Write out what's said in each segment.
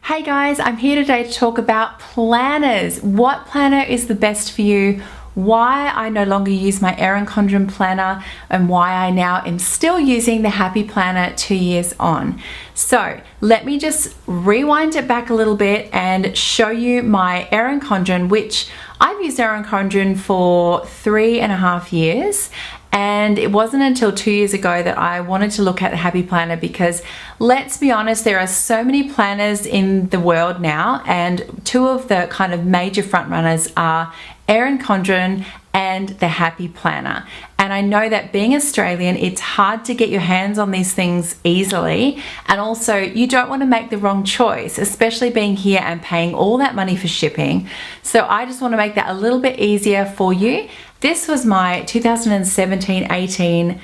Hey guys, I'm here today to talk about planners. What planner is the best for you? Why I no longer use my Erin Condren planner and why I now am still using the Happy Planner 2 years on. So let me just rewind it back a little bit and show you my Erin Condren, which I've used Erin Condren for 3.5 years. And it wasn't until 2 years ago that I wanted to look at the Happy Planner because let's be honest, there are so many planners in the world now, and two of the kind of major front runners are Erin Condren and the Happy Planner. And I know that being Australian, it's hard to get your hands on these things easily. And also you don't want to make the wrong choice, especially being here and paying all that money for shipping. So I just want to make that a little bit easier for you. This was my 2017-18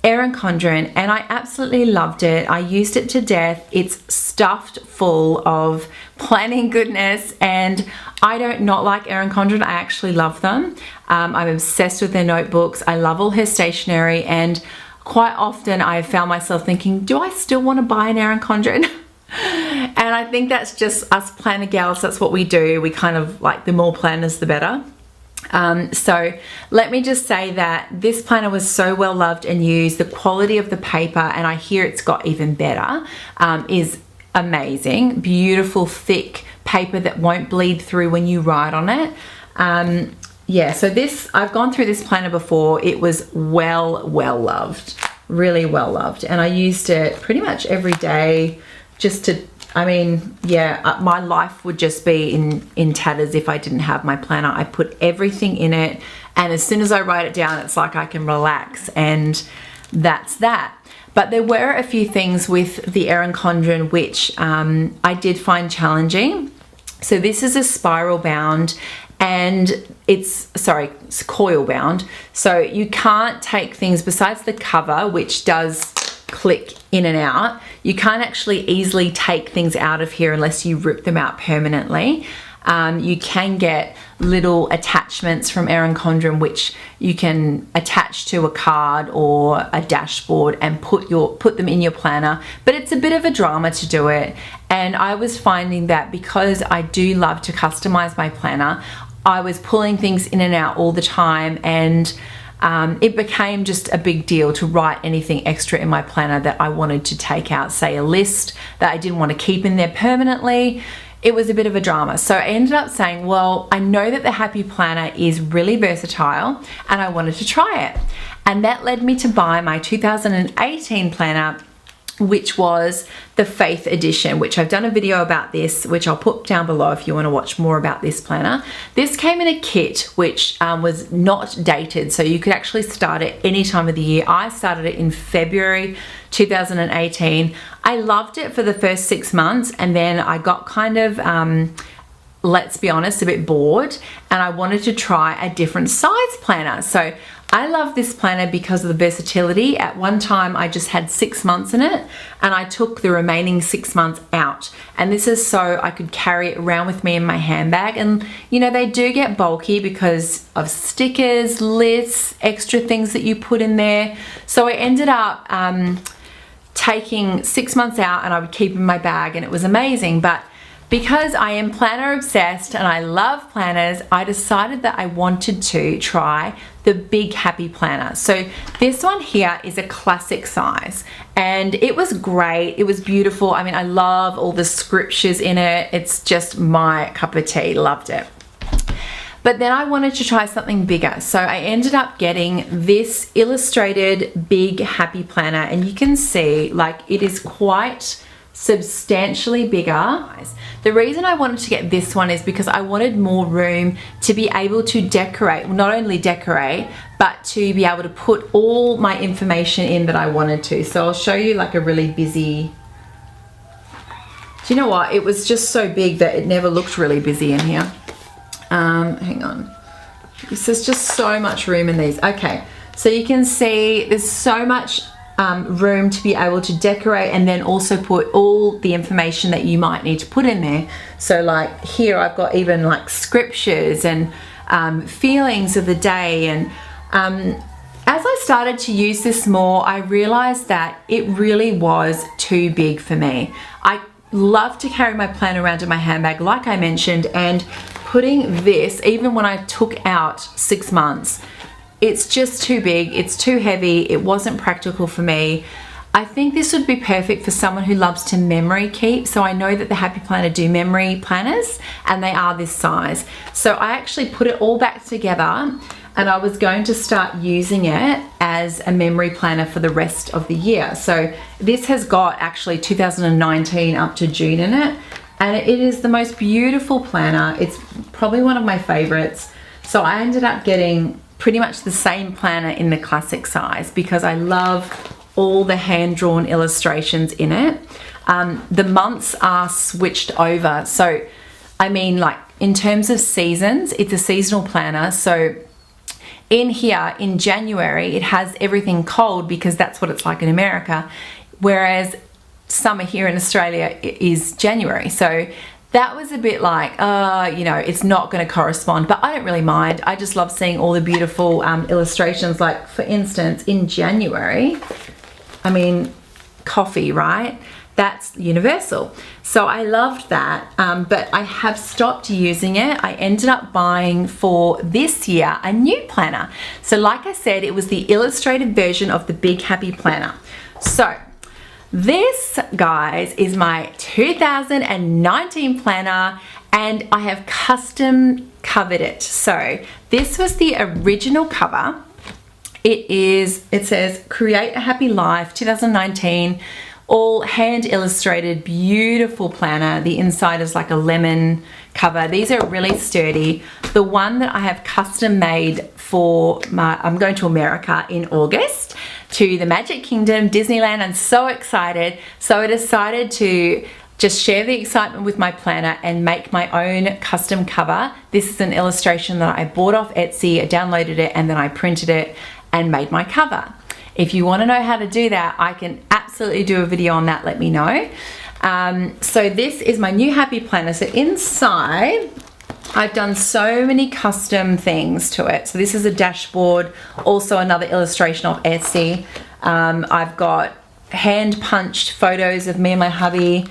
Erin Condren and I absolutely loved it. I used it to death. It's stuffed full of planning goodness, and I don't not like Erin Condren. I actually love them. I'm obsessed with their notebooks. I love all her stationery, and quite often I have found myself thinking, do I still want to buy an Erin Condren? And I think that's just us planner gals. That's what we do. We kind of like the more planners, the better. So let me just say that this planner was so well loved and used. The quality of the paper, and I hear it's got even better, is amazing. Beautiful thick paper that won't bleed through when you write on it. Yeah, so this, I've gone through this planner before. It was well loved, really well loved, and I used it pretty much every day just to, I mean, yeah, my life would just be in tatters if I didn't have my planner. I put everything in it, and as soon as I write it down, it's like I can relax, and that's that. But there were a few things with the Erin Condren which I did find challenging. So this is a spiral bound, and it's coil bound. So you can't take things besides the cover, which does click in and out. You can't actually easily take things out of here unless you rip them out permanently. You can get little attachments from Erin Condren which you can attach to a card or a dashboard and put them in your planner, but it's a bit of a drama to do it. And I was finding that because I do love to customize my planner, I was pulling things in and out all the time, and it became just a big deal to write anything extra in my planner that I wanted to take out, say a list that I didn't want to keep in there permanently. It was a bit of a drama. So I ended up saying, well, I know that the Happy Planner is really versatile and I wanted to try it. And that led me to buy my 2018 planner, which was the Faith Edition, which I've done a video about this, which I'll put down below if you want to watch more about this planner. This came in a kit which was not dated, so you could actually start it any time of the year. I started it in February 2018. I loved it for the first 6 months, and then I got kind of let's be honest, a bit bored, and I wanted to try a different size planner. So I love this planner because of the versatility. At one time I just had 6 months in it, and I took the remaining 6 months out, and this is so I could carry it around with me in my handbag. And you know, they do get bulky because of stickers, lists, extra things that you put in there. So I ended up taking 6 months out, and I would keep in my bag, and it was amazing. But because I am planner obsessed and I love planners, I decided that I wanted to try the big Happy Planner. So this one here is a classic size, and it was great. It was beautiful. I mean, I love all the scriptures in it. It's just my cup of tea. Loved it. But then I wanted to try something bigger. So I ended up getting this illustrated big Happy Planner, and you can see like it is quite substantially bigger. The reason I wanted to get this one is because I wanted more room to be able to decorate, not only decorate, but to be able to put all my information in that I wanted to. So I'll show you like a really busy, do you know what? It was just so big that it never looked really busy in here. Hang on. There's just so much room in these. Okay, so you can see there's so much room to be able to decorate, and then also put all the information that you might need to put in there. So like here I've got even like scriptures and feelings of the day. And as I started to use this more, I realized that it really was too big for me. I love to carry my planner around in my handbag, like I mentioned, and putting this, even when I took out 6 months, it's just too big, it's too heavy, it wasn't practical for me. I think this would be perfect for someone who loves to memory keep. So I know that the Happy Planner do memory planners and they are this size. So I actually put it all back together and I was going to start using it as a memory planner for the rest of the year. So this has got actually 2019 up to June in it, and it is the most beautiful planner. It's probably one of my favorites. So I ended up getting pretty much the same planner in the classic size because I love all the hand-drawn illustrations in it. The months are switched over. So, I mean, like in terms of seasons, it's a seasonal planner. So in here in January, it has everything cold because that's what it's like in America. Whereas summer here in Australia is January. So that was a bit like, you know, it's not going to correspond, but I don't really mind. I just love seeing all the beautiful illustrations. Like for instance, in January, I mean, coffee, right? That's universal. So I loved that, but I have stopped using it. I ended up buying for this year a new planner. So like I said, it was the illustrated version of the Big Happy Planner. So this, guys, is my 2019 planner, and I have custom covered it. So this was the original cover. It says Create a Happy Life 2019, all hand illustrated, beautiful planner. The inside is like a lemon cover. These are really sturdy. The one that I have custom made for I'm going to America in August to the Magic Kingdom, Disneyland. I'm so excited. So I decided to just share the excitement with my planner and make my own custom cover. This is an illustration that I bought off Etsy, I downloaded it, and then I printed it and made my cover. If you want to know how to do that, I can absolutely do a video on that, let me know. So this is my new Happy Planner. So inside, I've done so many custom things to it. So this is a dashboard, also another illustration of Etsy. I've got hand punched photos of me and my hubby.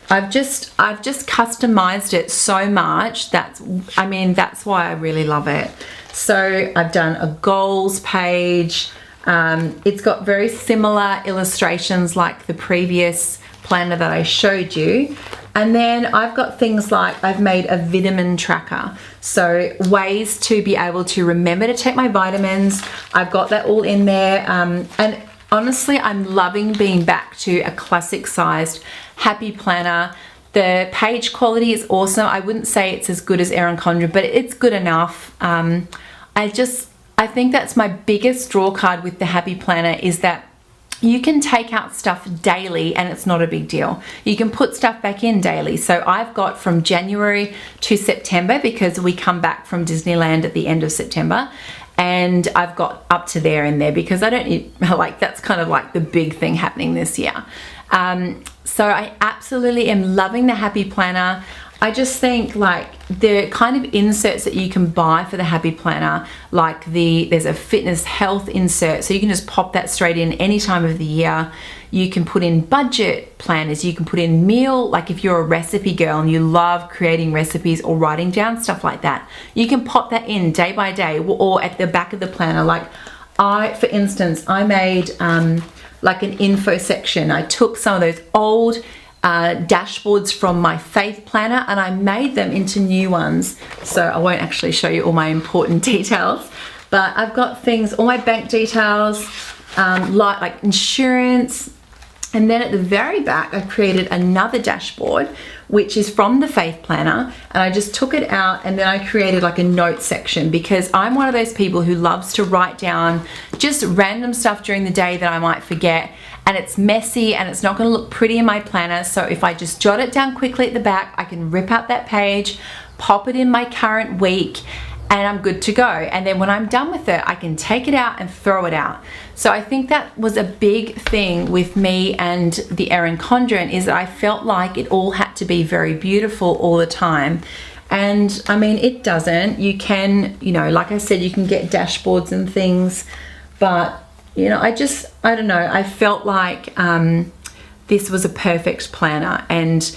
I've just customized it so much. That's why I really love it. So I've done a goals page. It's got very similar illustrations like the previous planner that I showed you. And then I've got things like I've made a vitamin tracker. So ways to be able to remember to take my vitamins. I've got that all in there. And honestly, I'm loving being back to a classic sized Happy Planner. The page quality is awesome. I wouldn't say it's as good as Erin Condren, but it's good enough. I think that's my biggest draw card with the Happy Planner is that you can take out stuff daily and it's not a big deal. You can put stuff back in daily. So I've got from January to September because we come back from Disneyland at the end of September, and I've got up to there in there because I don't need, like, that's kind of like the big thing happening this year. So I absolutely am loving the Happy Planner. I just think like the kind of inserts that you can buy for the Happy Planner, like there's a fitness health insert, so you can just pop that straight in any time of the year. You can put in budget planners, you can put in meal, like if you're a recipe girl and you love creating recipes or writing down stuff like that, you can pop that in day by day or at the back of the planner. Like for instance, I made like an info section. I took some of those old dashboards from my Faith planner and I made them into new ones. So I won't actually show you all my important details, but I've got things, all my bank details, like insurance. And then at the very back, I created another dashboard, which is from the Faith planner. And I just took it out and then I created like a note section because I'm one of those people who loves to write down just random stuff during the day that I might forget. And it's messy and it's not going to look pretty in my planner. So if I just jot it down quickly at the back, I can rip out that page, pop it in my current week, and I'm good to go. And then when I'm done with it, I can take it out and throw it out. So I think that was a big thing with me and the Erin Condren, is that I felt like it all had to be very beautiful all the time. And I mean, it doesn't. You can, you know, like I said, you can get dashboards and things, but you know, I don't know, I felt like this was a perfect planner. And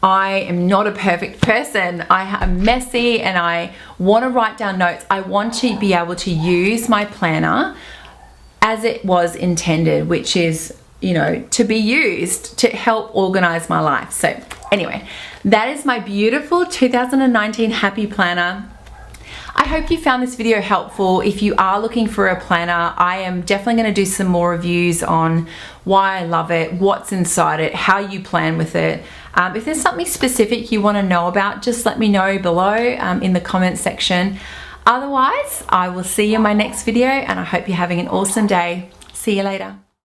I am not a perfect person. I'm messy and I want to write down notes. I want to be able to use my planner as it was intended, which is, you know, to be used to help organize my life. So anyway, that is my beautiful 2019 Happy Planner. I hope you found this video helpful. If you are looking for a planner, I am definitely going to do some more reviews on why I love it, what's inside it, how you plan with it. If there's something specific you want to know about, just let me know below in the comments section. Otherwise, I will see you in my next video, and I hope you're having an awesome day. See you later.